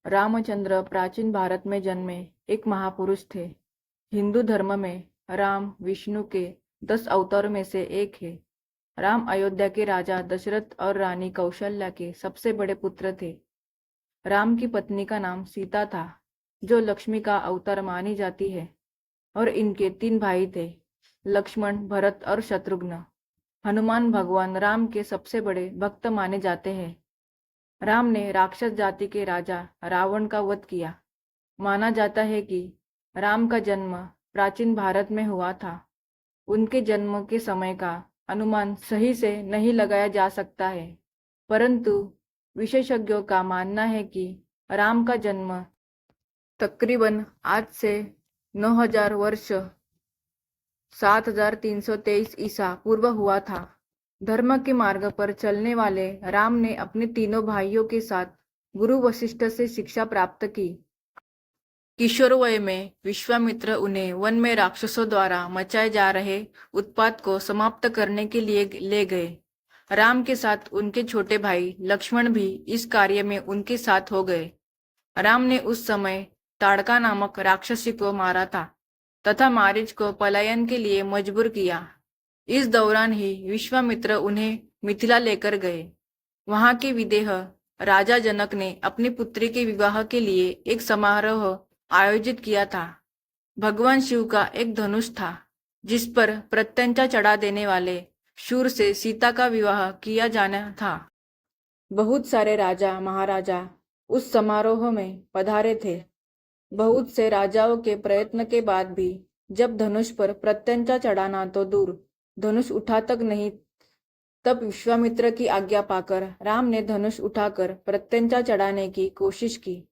रामचंद्र प्राचीन भारत में जन्मे एक महापुरुष थे। हिंदू धर्म में राम विष्णु के 10 अवतारों में से एक है। राम अयोध्या के राजा दशरथ और रानी कौशल्या के सबसे बड़े पुत्र थे। राम की पत्नी का नाम सीता था, जो लक्ष्मी का अवतार मानी जाती है, और इनके 3 भाई थे, लक्ष्मण, भरत और शत्रुघ्न। हनुमान भगवान राम के सबसे बड़े भक्त माने जाते हैं। राम ने राक्षस जाति के राजा रावण का वध किया। माना जाता है कि राम का जन्म प्राचीन भारत में हुआ था। उनके जन्म के समय का अनुमान सही से नहीं लगाया जा सकता है, परंतु विशेषज्ञों का मानना है कि राम का जन्म तकरीबन आज से 9000 वर्ष 7323 ईसा पूर्व हुआ था। धर्म के मार्ग पर चलने वाले राम ने अपने तीनों भाइयों के साथ गुरु वशिष्ठ से शिक्षा प्राप्त की। किशोर वय में विश्वामित्र उन्हें वन में राक्षसों द्वारा मचाए जा रहे उत्पात को समाप्त करने के लिए ले गए। राम के साथ उनके छोटे भाई लक्ष्मण भी इस कार्य में उनके साथ हो गए। राम ने उस समय ताड़का नामक राक्षसी को मारा था तथा मारीच को पलायन के लिए मजबूर किया। इस दौरान ही विश्वामित्र उन्हें मिथिला लेकर गए। वहां के विदेह राजा जनक ने अपनी पुत्री के विवाह के लिए एक समारोह आयोजित किया था। भगवान शिव का एक धनुष था, जिस पर प्रत्यंचा चढ़ा देने वाले शूर से सीता का विवाह किया जाना था। बहुत सारे राजा महाराजा उस समारोह में पधारे थे। बहुत से राजाओं के प्रयत्न के बाद भी जब धनुष पर प्रत्यंचा चढ़ाना तो दूर, धनुष उठा तक नहीं, तब विश्वामित्र की आज्ञा पाकर राम ने धनुष उठाकर प्रत्यंचा चढ़ाने की कोशिश की।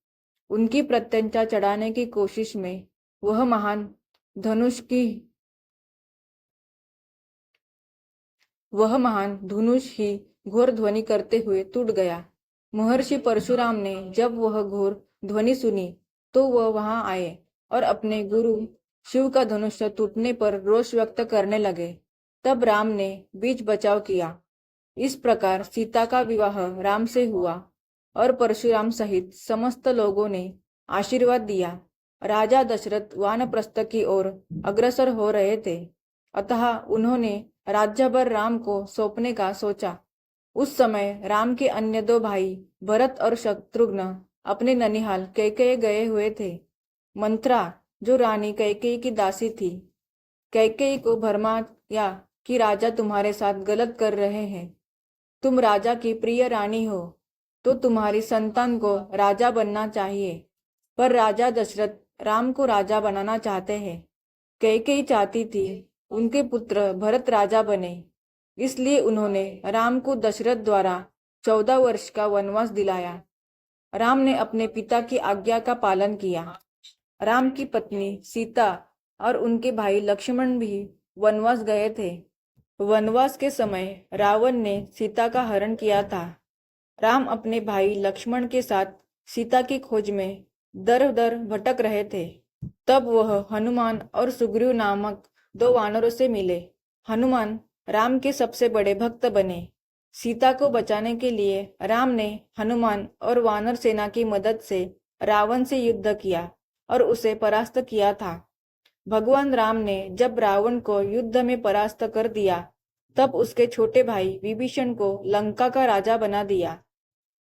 उनकी प्रत्यंचा चढ़ाने की कोशिश में वह महान धनुष ही घोर ध्वनि करते हुए टूट गया। महर्षि परशुराम ने जब वह घोर ध्वनि सुनी तो वह वहां आए और अपने गुरु शिव का धनुष टूटने पर रोष व्यक्त करने लगे। तब राम ने बीच बचाव किया। इस प्रकार सीता का विवाह राम से हुआ और परशुराम सहित समस्त लोगों ने आशीर्वाद दिया। राजा दशरथ वानप्रस्थ की ओर अग्रसर हो रहे थे, अतः उन्होंने राज्यभार राम को सौंपने का सोचा। उस समय राम के अन्य 2 भाई भरत और शत्रुघ्न अपने ननिहाल कैकेयी गए हुए थे। मंत्रा, जो रानी कैकेयी की दासी थी, कैकेयी को भरमाया कि राजा तुम्हारे साथ गलत कर रहे हैं। तुम राजा की प्रिय रानी हो, तो तुम्हारी संतान को राजा बनना चाहिए, पर राजा दशरथ राम को राजा बनाना चाहते हैं। कैकेयी चाहती थी उनके पुत्र भरत राजा बने, इसलिए उन्होंने राम को दशरथ द्वारा 14 वर्ष का वनवास दिलाया। राम ने अपने पिता की आज्ञा का पालन किया। राम की पत्नी सीता और उनके भाई लक्ष्मण भी वनवास गए थे। वनवास के समय रावण ने सीता का हरण किया था। राम अपने भाई लक्ष्मण के साथ सीता की खोज में दर दर भटक रहे थे। तब वह हनुमान और सुग्रीव नामक 2 वानरों से मिले। हनुमान राम के सबसे बड़े भक्त बने। सीता को बचाने के लिए राम ने हनुमान और वानर सेना की मदद से रावण से युद्ध किया और उसे परास्त किया था। भगवान राम ने जब रावण को युद्ध में परास्त कर दिया, तब उसके छोटे भाई विभीषण को लंका का राजा बना दिया।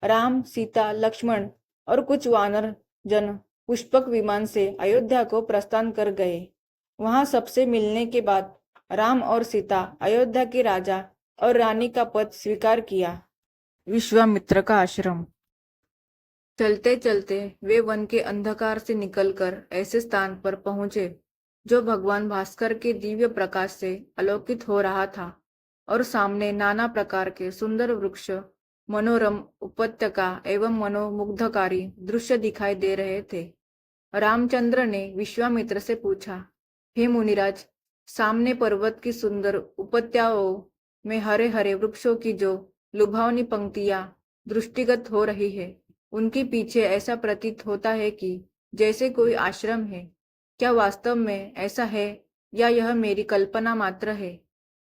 राम, सीता, लक्ष्मण और कुछ वानर जन पुष्पक विमान से अयोध्या को प्रस्थान कर गए। वहां सबसे मिलने के बाद राम और सीता अयोध्या के राजा और रानी का पद स्वीकार किया। विश्वामित्र का आश्रम। चलते चलते वे वन के अंधकार से निकलकर ऐसे स्थान पर पहुंचे जो भगवान भास्कर के दिव्य प्रकाश से आलोकित हो रहा था, और सामने नाना प्रकार के सुंदर वृक्ष, मनोरम उपत्यका एवं मनोमुग्धकारी दृश्य दिखाई दे रहे थे। रामचंद्र ने विश्वामित्र से पूछा, हे मुनिराज, सामने पर्वत की सुंदर उपत्याओं में हरे हरे वृक्षों की जो लुभावनी पंक्तियां दृष्टिगत हो रही है, उनके पीछे ऐसा प्रतीत होता है कि जैसे कोई आश्रम है। क्या वास्तव में ऐसा है या यह मेरी कल्पना मात्र है?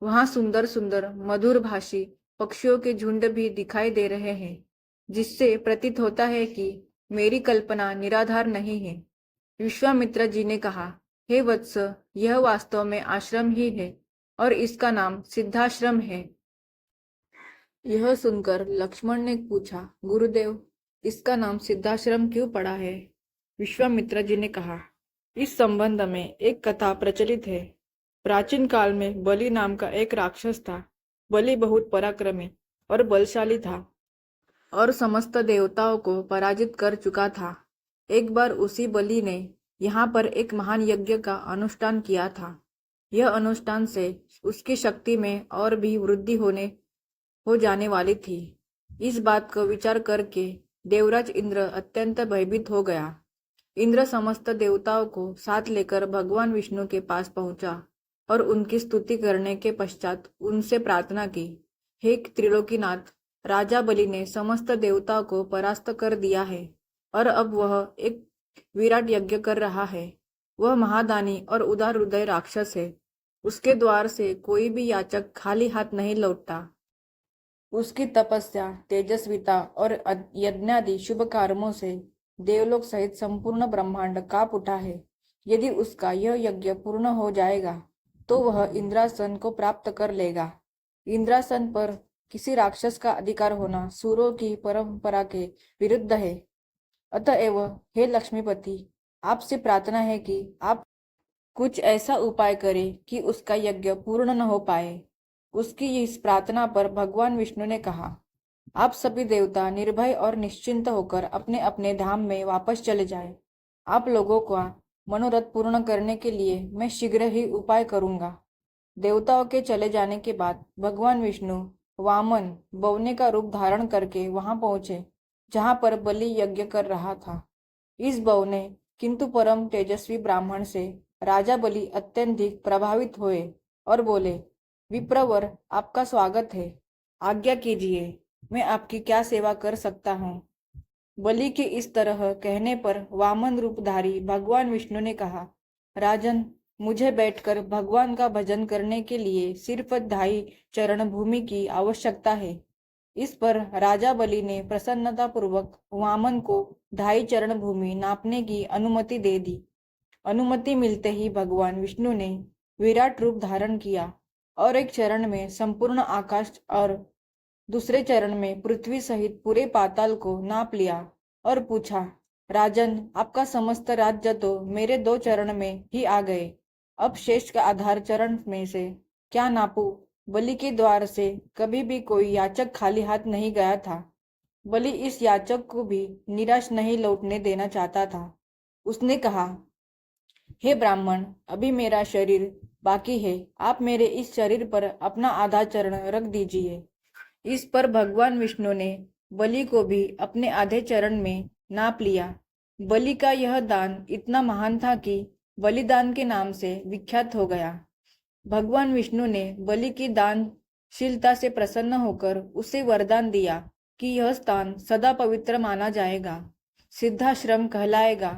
वहां सुंदर सुंदर मधुर भाषी पक्षियों के झुंड भी दिखाई दे रहे हैं, जिससे प्रतीत होता है कि मेरी कल्पना निराधार नहीं है। विश्वामित्र जी ने कहा, हे वत्स, यह वास्तव में आश्रम ही है और इसका नाम सिद्धाश्रम है। यह सुनकर लक्ष्मण ने पूछा, गुरुदेव, इसका नाम सिद्धाश्रम क्यों पड़ा है? विश्वामित्र जी ने कहा, इस संबंध में एक कथा प्रचलित है। प्राचीन काल में बलि नाम का एक राक्षस था। बलि बहुत पराक्रमी और बलशाली था और समस्त देवताओं को पराजित कर चुका था। एक बार उसी बलि ने यहाँ पर एक महान यज्ञ का अनुष्ठान किया था। यह अनुष्ठान से उसकी शक्ति में और भी वृद्धि हो जाने वाली थी। इस बात को विचार करके देवराज इंद्र अत्यंत भयभीत हो गया। इंद्र समस्त देवताओं को साथ लेकर भगवान विष्णु के पास पहुंचा और उनकी स्तुति करने के पश्चात उनसे प्रार्थना की, हे त्रिलोकीनाथ, राजा बलि ने समस्त देवताओं को परास्त कर दिया है और अब वह एक विराट यज्ञ कर रहा है। वह महादानी और उदार हृदय राक्षस है। उसके द्वार से कोई भी याचक खाली हाथ नहीं लौटता। उसकी तपस्या, तेजस्विता और यज्ञादि शुभ कर्मों से देवलोक सहित संपूर्ण ब्रह्मांड कांप उठा है। यदि उसका यह यज्ञ पूर्ण हो जाएगा तो वह इंद्रासन को प्राप्त कर लेगा। इंद्रासन पर किसी राक्षस का अधिकार होना सूरों की परंपरा के विरुद्ध है। अतएव हे लक्ष्मीपति, आपसे प्रार्थना है कि आप कुछ ऐसा उपाय करें कि उसका यज्ञ पूर्ण न हो पाए। उसकी इस प्रार्थना पर भगवान विष्णु ने कहा, आप सभी देवता निर्भय और निश्चिंत होकर अपने अपने धाम में वापस चले जाएं। आप लोगों का मनोरथ पूर्ण करने के लिए मैं शीघ्र ही उपाय करूंगा। देवताओं के चले जाने के बाद भगवान विष्णु वामन बौने का रूप धारण करके वहां पहुंचे जहां पर बलि यज्ञ कर रहा था। इस बौने किंतु परम तेजस्वी ब्राह्मण से राजा बलि अत्यधिक प्रभावित हुए और बोले, विप्रवर, आपका स्वागत है। आज्ञा कीजिए, मैं आपकी क्या सेवा कर सकता हूँ? बलि के इस तरह कहने पर वामन रूपधारी भगवान विष्णु ने कहा, राजन, मुझे बैठकर भगवान का भजन करने के लिए सिर्फ 2.5 चरण भूमि की आवश्यकता है। इस पर राजा बलि ने प्रसन्नता पूर्वक वामन को 2.5 चरण भूमि नापने की अनुमति दे दी। अनुमति मिलते ही भगवान विष्णु ने विराट रूप धारण किया और एक चरण में संपूर्ण आकाश और दूसरे चरण में पृथ्वी सहित पूरे पाताल को नाप लिया और पूछा, राजन, आपका समस्त राज्य तो मेरे 2 चरण में ही आ गए। अब शेष का आधार चरण में से क्या नापू? बलि के द्वार से कभी भी कोई याचक खाली हाथ नहीं गया था। बलि इस याचक को भी निराश नहीं लौटने देना चाहता था। उसने कहा, हे ब्राह्मण, अभी मेरा शरीर बाकी है। आप मेरे इस शरीर पर अपना आधा चरण रख दीजिए। इस पर भगवान विष्णु ने बलि को भी अपने आधे चरण में नाप लिया। बलि का यह दान इतना महान था कि बलिदान के नाम से विख्यात हो गया। भगवान विष्णु ने बलि की दानशीलता से प्रसन्न होकर उसे वरदान दिया कि यह स्थान सदा पवित्र माना जाएगा, सिद्धाश्रम कहलाएगा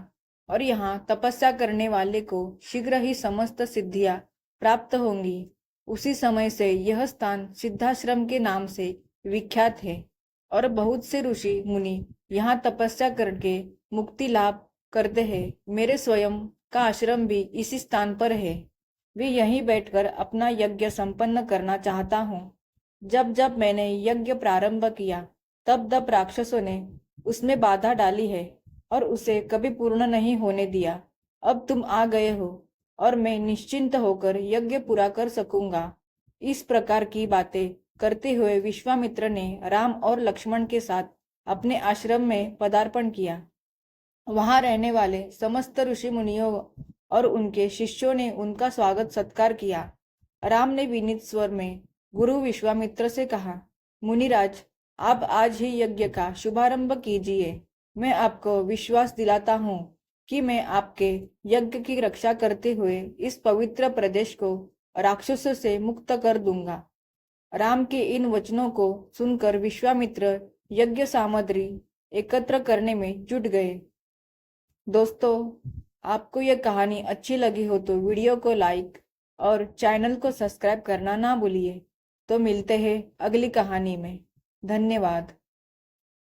और यहाँ तपस्या करने वाले को शीघ्र ही समस्त सिद्धियां प्राप्त होंगी। उसी समय से यह स्थान सिद्धाश्रम के नाम से विख्यात है और बहुत से ऋषि मुनि यहाँ तपस्या करके मुक्ति लाभ करते हैं। मेरे स्वयं का आश्रम भी इसी स्थान पर है। वे यहीं बैठकर अपना यज्ञ संपन्न करना चाहता हूँ। जब जब मैंने यज्ञ प्रारंभ किया तब तब राक्षसों ने उसमें बाधा डाली है और उसे कभी पूर्ण नहीं होने दिया। अब तुम आ गए हो और मैं निश्चिंत होकर यज्ञ पूरा कर सकूंगा। इस प्रकार की बातें करते हुए विश्वामित्र ने राम और लक्ष्मण के साथ अपने आश्रम में पदार्पण किया। वहां रहने वाले समस्त ऋषि मुनियों और उनके शिष्यों ने उनका स्वागत सत्कार किया। राम ने विनीत स्वर में गुरु विश्वामित्र से कहा, मुनिराज, आप आज ही यज्ञ का शुभारंभ कीजिए। मैं आपको विश्वास दिलाता हूँ कि मैं आपके यज्ञ की रक्षा करते हुए इस पवित्र प्रदेश को राक्षसों से मुक्त कर दूंगा। राम के इन वचनों को सुनकर विश्वामित्र यज्ञ सामग्री एकत्र करने में जुट गए। दोस्तों, आपको यह कहानी अच्छी लगी हो तो वीडियो को लाइक और चैनल को सब्सक्राइब करना ना भूलिए। तो मिलते हैं अगली कहानी में। धन्यवाद।